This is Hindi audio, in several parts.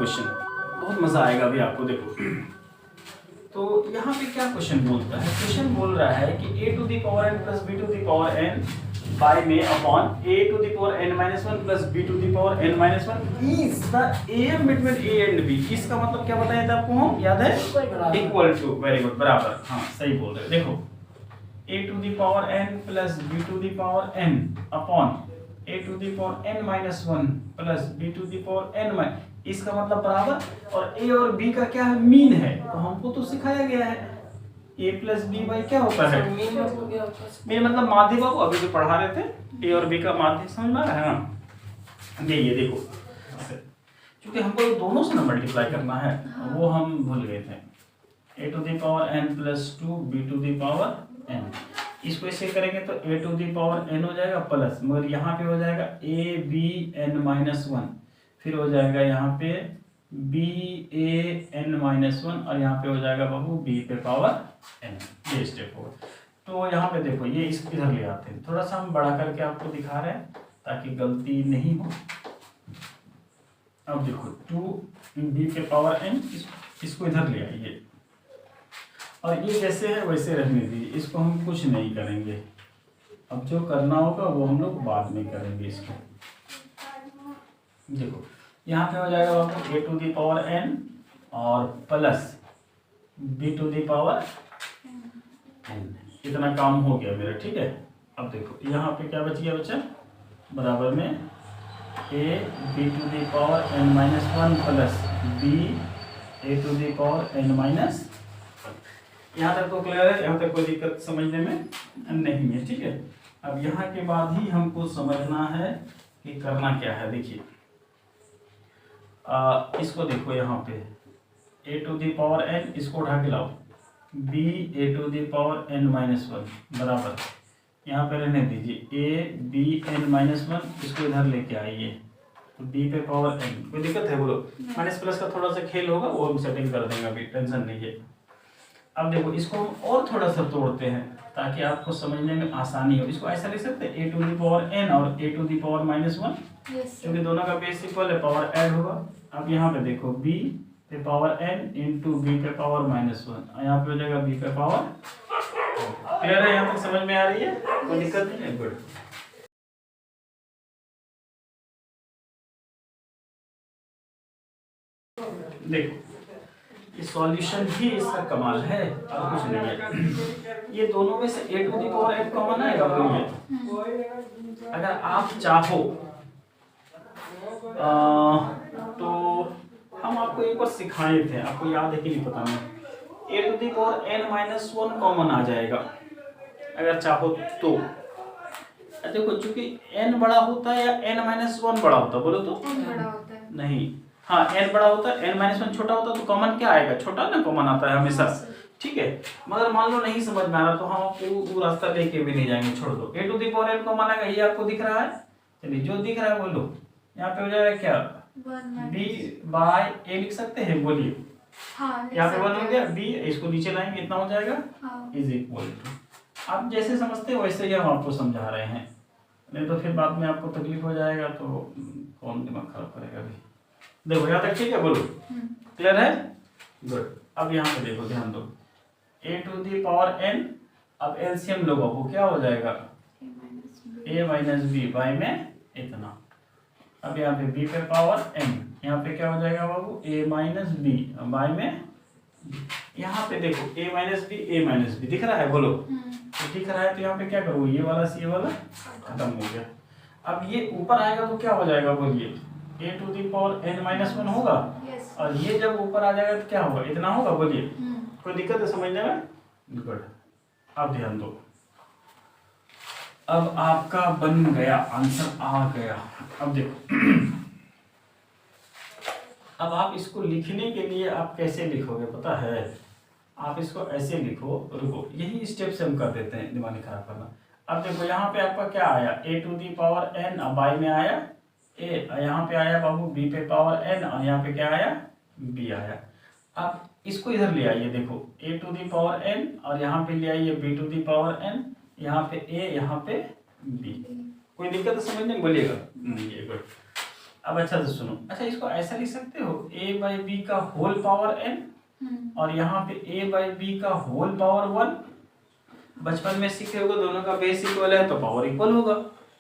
क्वेश्चन, बहुत मजा आएगा अभी आपको। देखो तो यहाँ पे क्या क्वेश्चन बोलता है, क्वेश्चन बोल रहा है कि a to the power n plus b to the power n by में upon a to the power n minus 1 plus b to the power n minus 1 is the am between a and b। इसका मतलब क्या बताया था आपको, हम याद है, इक्वल टू, वेरी गुड, बराबर, हाँ सही बोल रहे। देखो a to the power n plus b to the power n upon a to the power n minus 1 plus b to the power n minus, इसका मतलब बराबर, और a और b का क्या है, मीन है। तो हमको तो सिखाया गया है a प्लस बी बाई क्या होता है, मीन मतलब माध्य। बाबू अभी जो पढ़ा रहे थे a और b का माध्य, समझ में आ रहा है ना। ये देखो, क्योंकि हमको दोनों से ना मल्टीप्लाई करना है, वो हम भूल गए थे। a to the power n plus 2 b to the power n, इसको ऐसे करेंगे तो a to the power n हो जाएगा प्लस, मगर यहाँ पे हो जाएगा a b n माइनस 1, फिर हो जाएगा यहाँ पे b a n माइनस 1, और यहाँ पे हो जाएगा बाबू b पे पावर n। ये स्टेप होगा। तो यहाँ पे देखो ये इस इधर ले आते हैं, थोड़ा सा हम बड़ा करके आपको दिखा रहे हैं ताकि गलती नहीं हो। अब देखो 2b पे पावर n, इसको इधर ले आइए, और ये जैसे है वैसे रहने दीजिए, इसको हम कुछ नहीं करेंगे। अब जो करना होगा वो हम लोग बाद में करेंगे। इसको देखो यहाँ पे हो जाएगा आपको a to the power n और plus b to the power n। इतना काम हो गया मेरा, ठीक है। अब देखो यहाँ पे क्या बच गया बच्चा, बराबर में a b to the power n minus 1 plus b a to the power n minus. यहाँ तक तो क्लियर है, यहाँ तक कोई दिक्कत समझने में नहीं है, ठीक है। अब यहाँ के बाद ही हमको समझना है कि करना क्या है। देखिए इसको देखो, यहाँ पे a to the power n, इसको उठा के लाओ, b a to the power n minus 1 बराबर, यहाँ पे रहने दीजिए a b n माइनस 1, इसको इधर लेके आइए तो b पे पावर n। कोई दिक्कत है बोलो, माइनस प्लस का थोड़ा सा खेल होगा, वो हम सेटिंग कर देंगे, अभी टेंशन नहीं है। अब देखो इसको हम और थोड़ा सा तोड़ते हैं ताकि आपको समझने में आसानी हो। इसको ऐसा लिख सकते हैं a to the power n और a to the power minus 1, क्योंकि दोनों का बेस इक्वल है, पावर ऐड होगा। अब यहाँ पे देखो b पे पावर n इंटू b पे पावर माइनस 1, यहाँ पे हो जाएगा b पे पावर। क्लियर है, यहाँ तक समझ में आ रही है, कोई दिक्कत नहीं है, गुड। देखो ये सॉल्यूशन ही इसका कमाल है, और कुछ नहीं है। ये दोनों में से a to the power n common आएगा, बोलिए। अगर आप चाहो तो हम आपको एक बार सिखाए थे, आपको याद है कि नहीं पता नहीं, a to the power n minus 1 common आ जाएगा अगर चाहो तो। देखो चूंकि n बड़ा होता है या n माइनस 1 बड़ा होता है, बोलो तो n बड़ा होता है, नहीं, हाँ n बड़ा होता है, n माइनस 1 छोटा होता है, तो कॉमन क्या आएगा, छोटा ना कॉमन आता है हमेशा, ठीक है। मगर मान लो नहीं समझ में आ रहा तो हम आपको वो रास्ता लेके भी नहीं जाएंगे, छोड़ दो। a to the power n common आएगा, ये आपको दिख रहा है, चलिए जो दिख रहा है बोलो। यहाँ पे हो जाएगा क्या, b बाय a लिख सकते हैं, बोलिए। यहाँ पे 1 हो गया, b इसको नीचे लाएंगे, इतना हो जाएगा, इज इक्वल टू। आप जैसे समझते हो वैसे ही हम आपको समझा रहे हैं, नहीं तो फिर बाद में आपको तकलीफ हो जाएगा, तो कौन दिमाग खराब करेगा अभी। देखो यहाँ तक ठीक है, बोलो क्लियर है, गुड। अब यहाँ पे देखो, ध्यान दो, a to the power n, अब एलसीएम लो बाबू, क्या हो जाएगा a माइनस बी बाई में इतना। अब यहाँ पे b पे पावर n, यहाँ पे क्या हो जाएगा बाबू a माइनस बी बाई में, यहाँ पे देखो a माइनस बी दिख रहा है, बोलो तो दिख रहा है, तो यहाँ पे क्या करो, ये वाला से ये वाला खत्म हो गया। अब ये ऊपर आएगा तो क्या हो जाएगा, बोलिए, a to the power n minus 1 होगा, और ये जब ऊपर आ जाएगा तो क्या होगा, इतना होगा, बोलिए। कोई दिक्कत है समझने में, गुड। अब ध्यान दो, अब आपका बन गया, आंसर आ गया। अब देखो अब आप इसको लिखने के लिए आप कैसे लिखोगे पता है, आप इसको ऐसे लिखो, रुको यही स्टेप से हम कर देते हैं, दिमाग नहीं खराब करना। अब देखो यहाँ पे आपका क्या आया, a to the power n, by में आया a, यहाँ पे आया बाबू b पे पावर n, और यहाँ पे क्या आया b आया। अब इसको इधर ले आइए, देखो a to the power n, और यहाँ पे ले आइए b to the power n, यहाँ पे a, यहाँ पे b। कोई दिक्कत है समझने में, बोलिएगा, ये गुड। अब अच्छा से सुनो, अच्छा इसको ऐसा लिख सकते हो a बाई बी का होल पावर n, और यहाँ पे a बाई बी का होल पावर 1। बचपन में सीखे होगा दोनों का बेस इक्वल है तो पावर इक्वल होगा,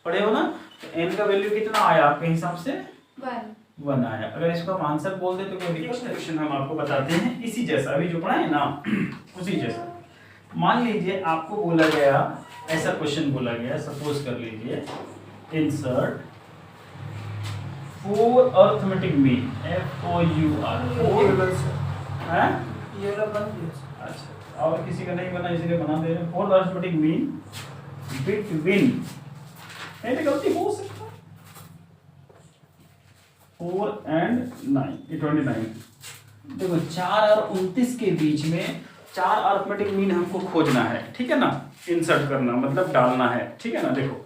पढ़े हो ना। तो n का वैल्यू कितना आया आपके हिसाब से? 1 आया। अगर इसको हम आंसर बोल दे तो कोई दिक्कत है? क्वेश्चन हम आपको बताते हैं इसी जैसा, अभी जो पढ़ा है ना उसी जैसा। मान लीजिए आपको बोला गया, ऐसा क्वेश्चन बोला गया, सपोज कर लीजिए इंसर्ट 4 अर्थमेटिक मीन FOUR है। अच्छा, और किसी का नहीं बना इसलिए बना दे रहे हैं। 4 अर्थमेटिक मीन बिटवीन, नहीं तो गलती हो सकता है, 4 and 9 29। देखो 4 और 29 के बीच में 4 अर्थमेटिक मीन हमको खोजना है, ठीक है ना। इंसर्ट करना मतलब डालना है, ठीक है ना। देखो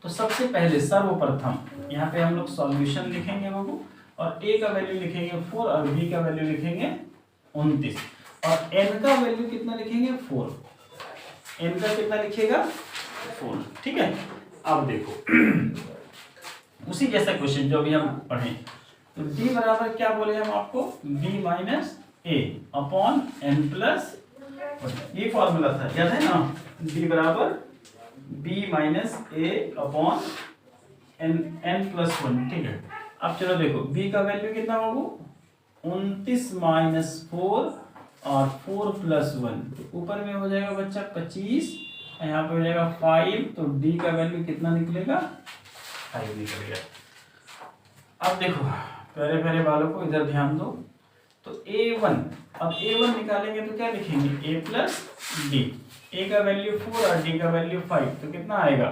तो सबसे पहले सर्वप्रथम यहाँ पे हम लोग सॉल्यूशन लिखेंगे बाबू, और a का वैल्यू लिखेंगे 4 और b का वैल्यू लिखेंगे 29, और n का वैल्यू कितना लिखेंगे 4। n का कितना लिखेगा 4, ठीक है। अब देखो उसी जैसा क्वेश्चन जो अभी हम पढ़े, तो d बराबर क्या बोले हम आपको, b minus a upon n plus, ये फॉर्मूला था याद है ना, d बराबर b minus a upon n plus 1, ठीक है। अब चलो देखो b का वैल्यू कितना बाबू 29 माइनस 4 और 4 प्लस 1, तो ऊपर में हो जाएगा बच्चा 25, यहाँ पे हो जाएगा 5, तो d का वैल्यू कितना निकलेगा 5 निकलेगा। अब देखो प्यारे प्यारे बालों को इधर ध्यान दो, तो a1, अब a1 निकालेंगे तो क्या लिखेंगे a प्लस डी, a का वैल्यू 4 और d का वैल्यू 5, तो कितना आएगा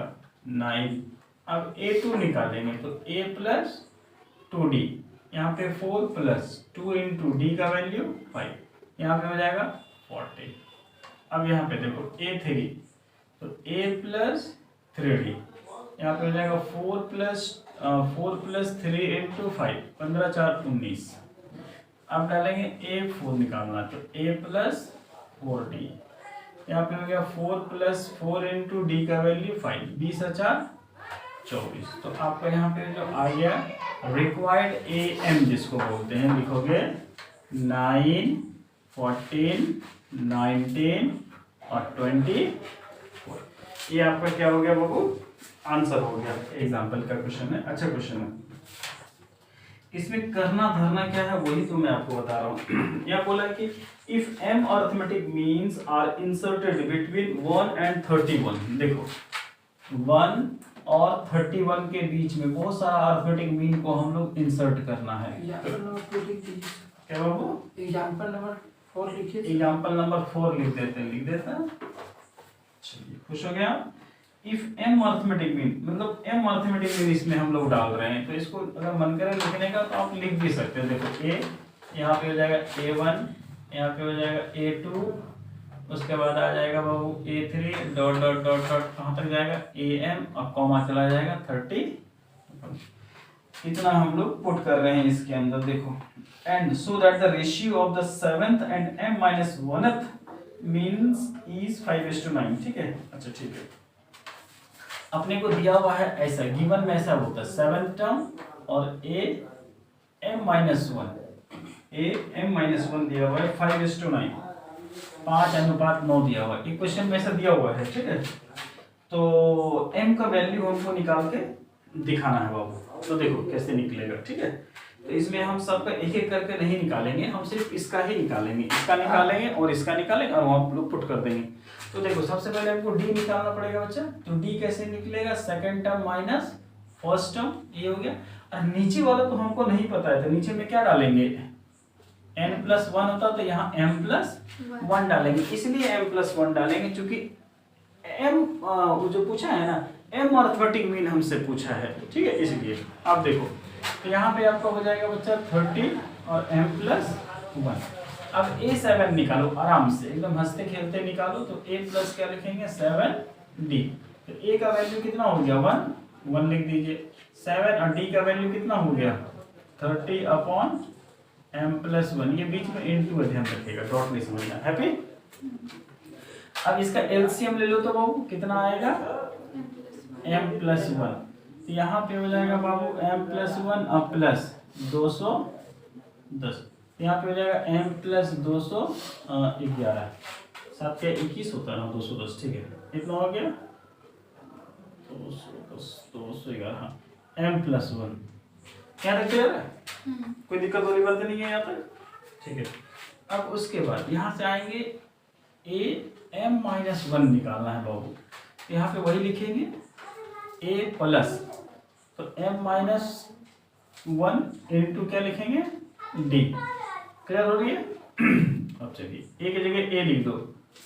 9। अब a2 निकालेंगे तो a प्लस 2d, यहाँ पे 4 प्लस 2 इंटू डी का वैल्यू 5, यहाँ पे हो जाएगा 40। अब यहाँ पे देखो a3, तो a प्लस 3d, यहाँ पे हो जाएगा 4 प्लस 3 इंटू 5, 15 4 19। अब डालेंगे a4 निकालना, तो a प्लस 4d, यहाँ पे हो गया 4 प्लस 4 इंटू डी का वैल्यू 5, 20 4 24। तो आपका यहाँ पे जो आ गया रिक्वायर्ड am जिसको बोलते हैं, लिखोगे 9 14 19 और 24। ये आपका क्या हो गया बाबू, आंसर हो गया। एग्जाम्पल का क्वेश्चन है, अच्छा क्वेश्चन है। इसमें करना धरना क्या है वही तो मैं आपको बता रहा हूँ। यह बोला कि if m arithmetic means are inserted between 1 and 31, देखो 1 और 31 के बीच में बहुत सारा अर्थमेटिक मीन को हम लोग इंसर्ट करना है। क्या बाबू, एग्जाम्पल नंबर 4 लिखिए। एग्जाम्पल नंबर 4 लिख देते हैं। चलिए खुश हो गया। इफ m अर्थमेटिक मीन, मतलब m अर्थमेटिक मीन इसमें हम लोग डाल रहे हैं, तो इसको अगर मन करे लिखने का तो आप लिख भी सकते हैं। देखो a यहाँ पे हो जाएगा a1, यहाँ पे हो जाएगा a2, उसके बाद आ जाएगा बाबू a3 dot dot dot dot कहाँ तक जाएगा am, और कॉमा चला जाएगा 30। इतना हम लोग पुट कर रहे हैं इसके अंदर। देखो and so that the ratio of the 7th and m minus 1th means is 5:9, ठीक है। अच्छा ठीक है, अपने को दिया हुआ है ऐसा, गिवन में ऐसा होता है 7th टर्म और m माइनस 1 दिया हुआ है 5:9, 5:9 दिया हुआ है। इक्वेशन में ऐसा दिया हुआ है, ठीक है। तो m का वैल्यू हमको निकाल के दिखाना है बाबू, तो देखो कैसे निकलेगा, ठीक है। तो इसमें हम सबका एक एक करके नहीं निकालेंगे, हम सिर्फ इसका ही निकालेंगे, इसका निकालेंगे और इसका निकालेंगे और वहाँ लोग पुट कर देंगे। तो देखो सबसे पहले हमको d निकालना पड़ेगा बच्चा, तो d कैसे निकलेगा, second term minus first term, ये हो गया। और नीचे वाला तो हमको नहीं पता है, तो नीचे में क्या डालेंगे, n+1 होता तो यहाँ m+1 डालेंगे, इसलिए m+1 डालेंगे क्योंकि m जो पूछा है ना, m अर्थमेटिक मीन हमसे पूछा है, ठीक है, इसलिए। आप देखो तो यहाँ पे आपका हो जाएगा बच्चा 30 और m+1। अब a7 निकालो आराम से, एकदम हंसते खेलते निकालो, तो a प्लस क्या लिखेंगे 7d, तो a का वैल्यू कितना हो गया 1 लिख दीजिए, 7 और d का वैल्यू कितना हो गया 30 अपॉन m+1, ये बीच में इनटू ध्यान रखिएगा, डॉट नहीं समझना, हैप्पी। अब इसका एलसीएम ले लो तो बाबू कितना आएगा m+1, यहाँ पे हो जाएगा बाबू m+1 अब प्लस 210, यहाँ पे हो जाएगा m+211, 7 के 21 होता है ना, 210, ठीक है, इतना हो गया 210 211, हाँ m+1, क्या देखते हैं, कोई दिक्कत वाली बात नहीं है यहाँ तक, ठीक है। अब उसके बाद यहाँ से आएंगे m-1 निकालना है बाबू, यहाँ पे वही लिखेंगे a प्लस, तो m-1 इंटू क्या लिखेंगे d, क्लियर हो रही है। अब चलिए a की जगह a लिख दो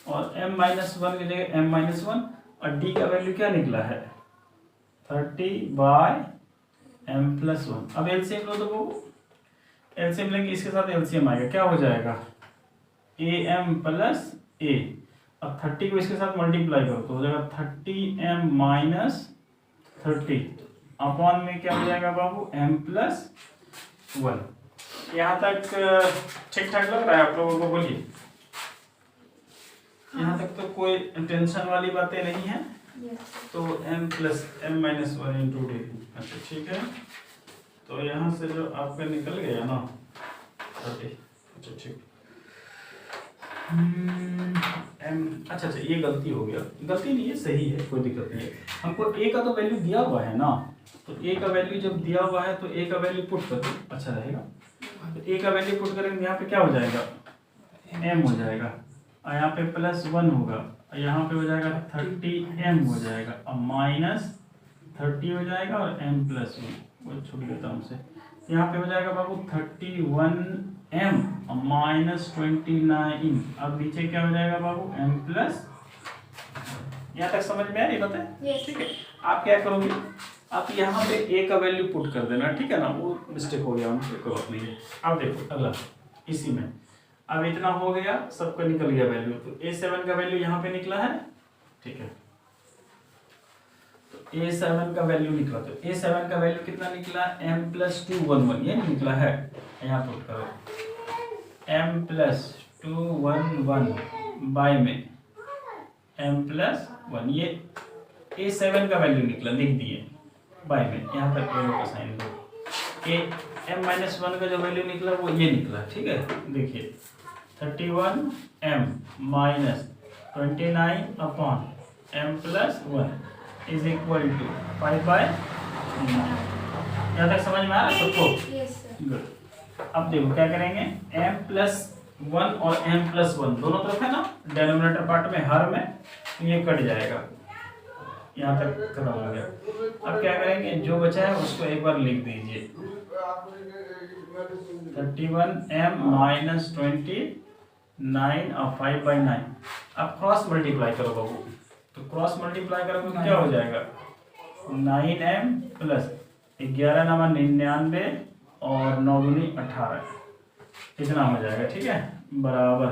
और m-1 की जगह m-1 और d का वैल्यू क्या निकला है 30/m+1। अब एलसीएम लो तो बाबू, एलसीएम लेंगे, इसके साथ एलसीएम आएगा, क्या हो जाएगा am प्लस a, अब 30 को इसके साथ मल्टीप्लाई करो तो हो जाएगा 30m - 30 अपॉन में क्या हो जाएगा बाबू m+1। यहाँ तक ठीक ठाक लग रहा है आप लोगों को, बोलिए। यहाँ तक तो कोई टेंशन वाली बातें नहीं है, तो m+m-1 इंटू डी, अच्छा ठीक है। तो यहाँ से जो आपका निकल गया ना 30, अच्छा ठीक, अच्छा ये गलती हो गया, गलती नहीं है, सही है, कोई दिक्कत नहीं है। हमको a का तो वैल्यू दिया हुआ है ना, तो a का वैल्यू जब दिया हुआ है तो a का वैल्यू पुट कर दो, अच्छा रहेगा। तो a का वैल्यू पुट करेंगे, यहाँ पे क्या हो जाएगा m हो जाएगा, और यहाँ पे +1 होगा, और यहाँ पे हो जाएगा 30m हो जाएगा, अब -30 हो जाएगा और m+1 वो छूट गया था हमसे, यहाँ पे हो जाएगा बाबू 31m -29, अब नीचे क्या हो जाएगा बाबू m+, यहाँ तक समझ में आ रही बात है, ठीक है। आप क्या करोगे, आप यहाँ पे a का वैल्यू पुट कर देना, ठीक है ना, वो मिस्टेक हो गया हमसे, कोई बात नहीं है। अब देखो अगला इसी में, अब इतना हो गया, सबका निकल गया वैल्यू, तो a7 का वैल्यू यहाँ पे निकला है, ठीक है। तो a7 का वैल्यू निकला, तो a7 का वैल्यू कितना निकला m+211, ये निकला है, यहाँ पुट करो m+211 बाय में m+1, ये a7 का वैल्यू निकला, लिख दिए बाय में, यहाँ पर एरो का साइन दो, m-1 का जो वैल्यू निकला वो ये निकला, ठीक है। देखिए 31m -29 upon m+1 is equal to 5/9। यहाँ तक समझ में आ रहा है सबको? गुड। अब देखो क्या करेंगे, m+1 और m+1 दोनों तरफ है ना, डिनोमिनेटर पार्ट में, हर में, तो ये कट जाएगा, यहाँ तक खत्म हो गया। अब क्या करेंगे, जो बचा है उसको एक बार लिख दीजिए, 31m -29 और 5/9। अब क्रॉस मल्टीप्लाई करो बाबू, तो क्रॉस मल्टीप्लाई करोगे तो क्या हो जाएगा 9m प्लस 11 9 99 और 9 दूनी 18, इतना हो जाएगा, ठीक है, बराबर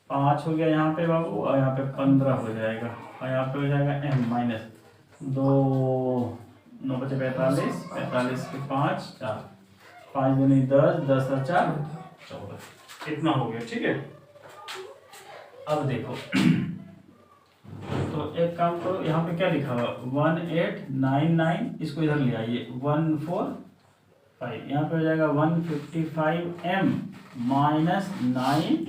5 हो गया यहाँ पे बाबू, और यहाँ पे 15 हो जाएगा, और यहाँ पे हो जाएगा m-2 9 बचे 45, 45 के 5 4, 5 दूनी 10, 10 और 4 14, इतना हो गया, ठीक है। अब देखो तो एक काम करो, यहाँ पे क्या लिखा हुआ 1899, इसको इधर ले आइए 145, यहाँ पे हो जाएगा 155m -9m।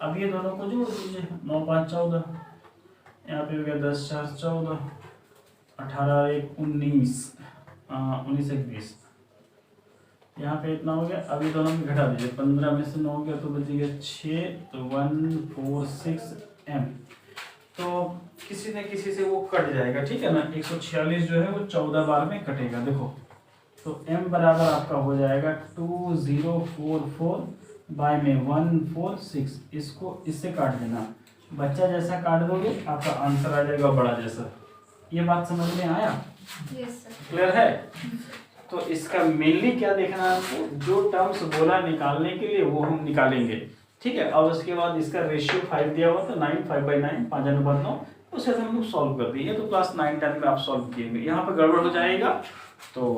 अब ये दोनों को जोड़ दीजिए, 9 5 14, यहाँ पे हो गया 10 4 14, 18 1 19, 19 1 20, यहाँ पे इतना हो गया। अभी दोनों में घटा दीजिए, 15 में से 9 गया तो बचेगा 6, तो 146m। तो किसी न किसी से वो कट जाएगा, ठीक है ना, 146 जो है वो 14 बार में कटेगा, देखो। तो m बराबर आपका हो जाएगा 2044 बाय में 146, इसको इससे काट देना, बच्चा जैसा काट दोगे आपका आंसर आ जाएगा बड़ा जैसा। ये बात समझ में आया? Yes sir. क्लियर है? तो इसका मेनली क्या देखना है आपको, जो टर्म्स बोला निकालने के लिए वो हम निकालेंगे, ठीक है। और उसके बाद इसका रेशियो 5 दिया हुआ था, 9 5/9 5 अनुपात 9, उसे हम लोग सॉल्व कर दिए, तो क्लास 9 10 में आप सॉल्व किएंगे। यहाँ पर गड़बड़ हो जाएगा तो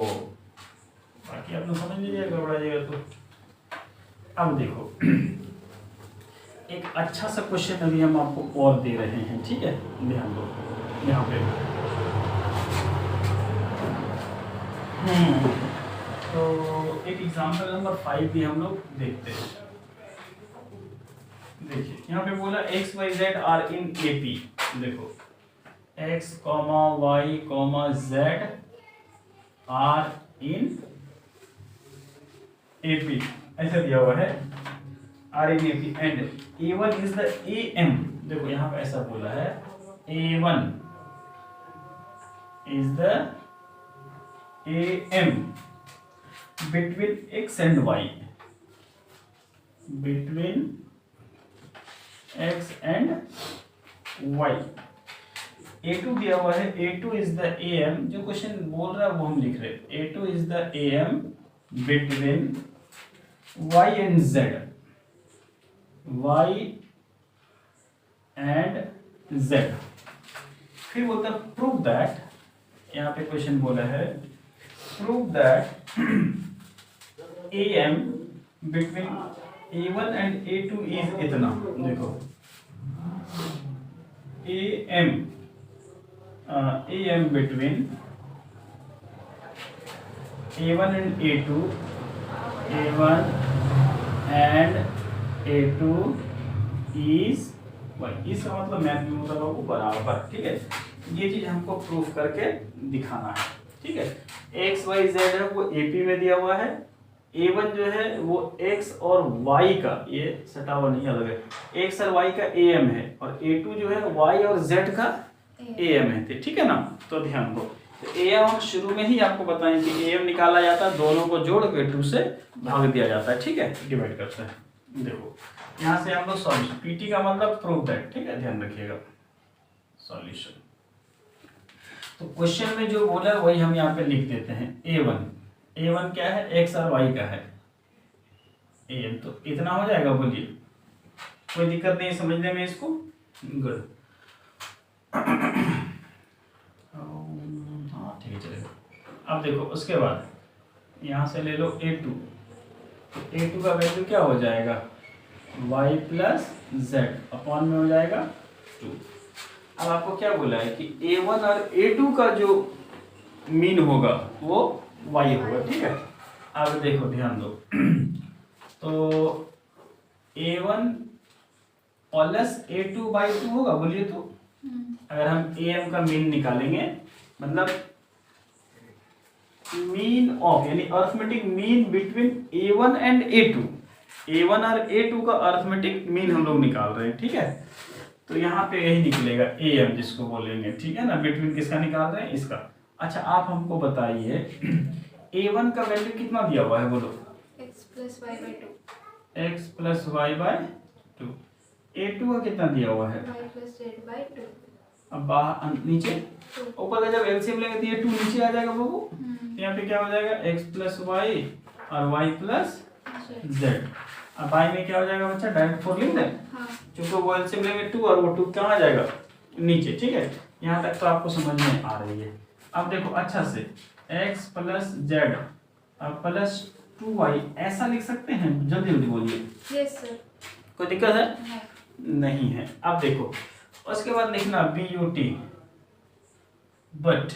बाकी आप लोग समझ लीजिए, गड़बड़ा जाएगा तो। अब देखो एक अच्छा सा क्वेश्चन अभी हम आपको और दे रहे हैं, ठीक है, ध्यान दो। यहाँ पे तो एक एग्जांपल नंबर 5 भी हम लोग देखते हैं। देखिए यहाँ पे बोला x y z are in AP. देखो x, y, z are in AP ऐसा दिया हुआ है, are in AP and A1 is the AM। देखो यहाँ पे ऐसा बोला है A1 is the AM between x and y, between x and y। A2 दिया हुआ है, A2 इज द AM, जो क्वेश्चन बोल रहा है वो हम लिख रहे हैं। A2 is the AM between y and z, y and z। फिर बोलता है प्रूव दैट, यहाँ पे क्वेश्चन बोला है prove that AM between A1 and A2 is इतना। देखो AM between A1 and A2, A1 and A2 is इसका मतलब मैथ में मतलब बराबर। ठीक है, ये चीज हमको प्रूफ करके दिखाना है। ठीक है, एक्स वाई जेड है वो एपी में दिया हुआ है, A1 जो है वो x और y का, ये सटा हुआ नहीं अलग है, x और y का AM है, और A2 जो है y और z का AM है। ठीक है ना, तो ध्यान दो, तो AM हम शुरू में ही आपको बताएं कि AM निकाला जाता है, दोनों को जोड़ के 2 से भाग दिया जाता है। ठीक है, डिवाइड करते हैं। देखो यहाँ से हम लोग सॉल्यूशन, PT का मतलब प्रूव दैट। ठीक है, ध्यान रखिएगा, सॉल्यूशन। तो क्वेश्चन में जो बोला है वही हम यहाँ पे लिख देते हैं। A1 क्या है, x और y का है, AM, तो इतना हो जाएगा। बोलिए कोई दिक्कत नहीं समझने में इसको? गुड, हाँ ठीक है चलेगा। अब देखो उसके बाद यहाँ से ले लो A2, A2 का वैल्यू क्या हो जाएगा, y प्लस जेड अपॉन में हो जाएगा 2। अब आपको क्या बोला है कि A1 और A2 का जो मीन होगा वो y होगा। ठीक है, अब देखो ध्यान दो, तो A1 प्लस A2 बाई 2 होगा। बोलिए तो अगर हम AM का मीन निकालेंगे, मतलब मीन ऑफ, यानी arithmetic mean between A1 and A2, A1 और A2 का अर्थमेटिक मीन हम लोग निकाल रहे हैं। ठीक है, तो यहाँ पे यही निकलेगा AM जिसको बोलेंगे। ठीक है ना, बिटवीन किसका निकाल रहे हैं, इसका। अच्छा आप हमको बताइए A1 का वैल्यू कितना दिया हुआ है, बोलो। x plus y by 2, x plus y by 2। A2 का कितना दिया हुआ है, y प्लस z बाई 2। अब बाहर नीचे ऊपर का जब एलसीएम लेंगे तो ये 2 नीचे आ जाएगा बाबू। तो यहाँ पे क्या हो जाएगा, x प्लस वाई और y प्लस जेड। अब बाई में क्या हो जाएगा बच्चा, डायरेक्ट फोर लिख दें, क्योंकि वो एलसीएम लेंगे 2 और वो 2 कहाँ आ जाएगा, नीचे। ठीक है, यहाँ तक तो आपको समझ में आ रही है। अब देखो अच्छा से x plus Z plus 2y ऐसा लिख सकते हैं, जल्दी जल्दी बोलिए। Yes sir. कोई दिक्कत है? नहीं है। अब देखो उसके बाद लिखना BUT, बट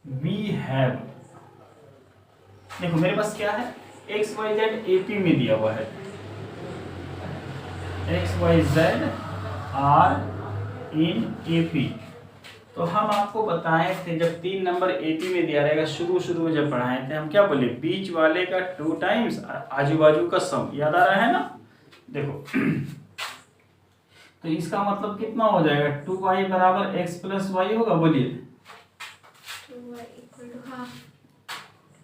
वी हैव, देखो मेरे पास क्या है, XYZ AP में दिया हुआ है, XYZ आर इन AP। तो हम आपको बताए थे जब 3 नंबर AP में दिया रहेगा, शुरू में जब पढ़ाए थे हम क्या बोले, बीच वाले का 2 टाइम्स आजू बाजू का सम, याद आ रहा है ना। देखो तो इसका मतलब कितना हो जाएगा, 2y बराबर x प्लस वाई होगा। बोलिए 2y इक्वल टू, हाँ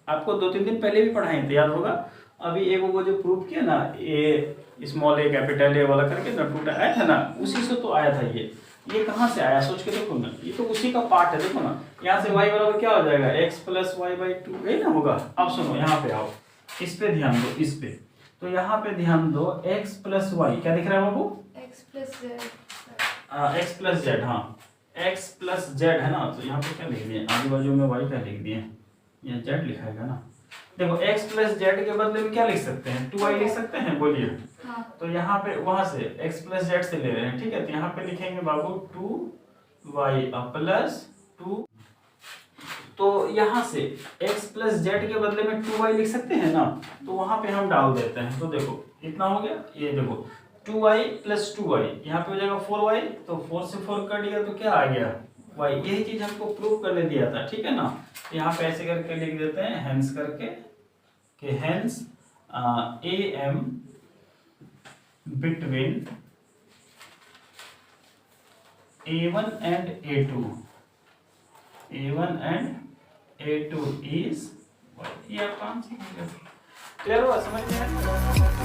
आपको 2-3 दिन पहले भी पढ़ाए थे, याद होगा। अभी एक वो जो प्रूफ किया ना, ए स्मॉल ए कैपिटल ए वाला करके ना, टूटा आया था ना, उसी से तो आया था ये कहाँ से आया, सोच के देखो ना, ये तो उसी का पार्ट है। देखो ना, यहाँ से y बराबर क्या हो जाएगा, x प्लस वाई बाई 2 यही ना होगा। अब सुनो यहाँ पे आओ, इस पे ध्यान दो, इस पे तो यहाँ पे ध्यान दो, x प्लस वाई क्या दिख रहा है बाबू, x plus z। x plus Z, हाँ x प्लस जेड है ना। तो यहाँ पे क्या लिख दिए, आजू बाजू में y क्या लिख दिए, यहाँ z लिखाएगा ना। देखो x प्लस जेड के बदले में क्या लिख सकते हैं, 2y लिख सकते हैं। बोलिए हाँ। तो यहाँ पे वहां से x प्लस जेड से ले रहे हैं। ठीक है, तो यहाँ पे लिखेंगे बाबू 2y प्लस 2। तो यहाँ से x प्लस जेड के बदले में 2y लिख सकते हैं ना, तो वहां पे हम डाल देते हैं। तो देखो इतना हो गया, ये देखो 2y प्लस 2y, यहाँ पे हो जाएगा 4y, तो 4 से 4 कट गया तो क्या आ गया y। यही चीज हमको प्रूव करने दिया था, ठीक है ना। यहाँ पे ऐसे करके लिख देते हैं हेंस करके कि hence am between a1 and a2, a1 and a2 is, ये आपका आंसर हो गया। क्लियर हुआ, समझ में आया?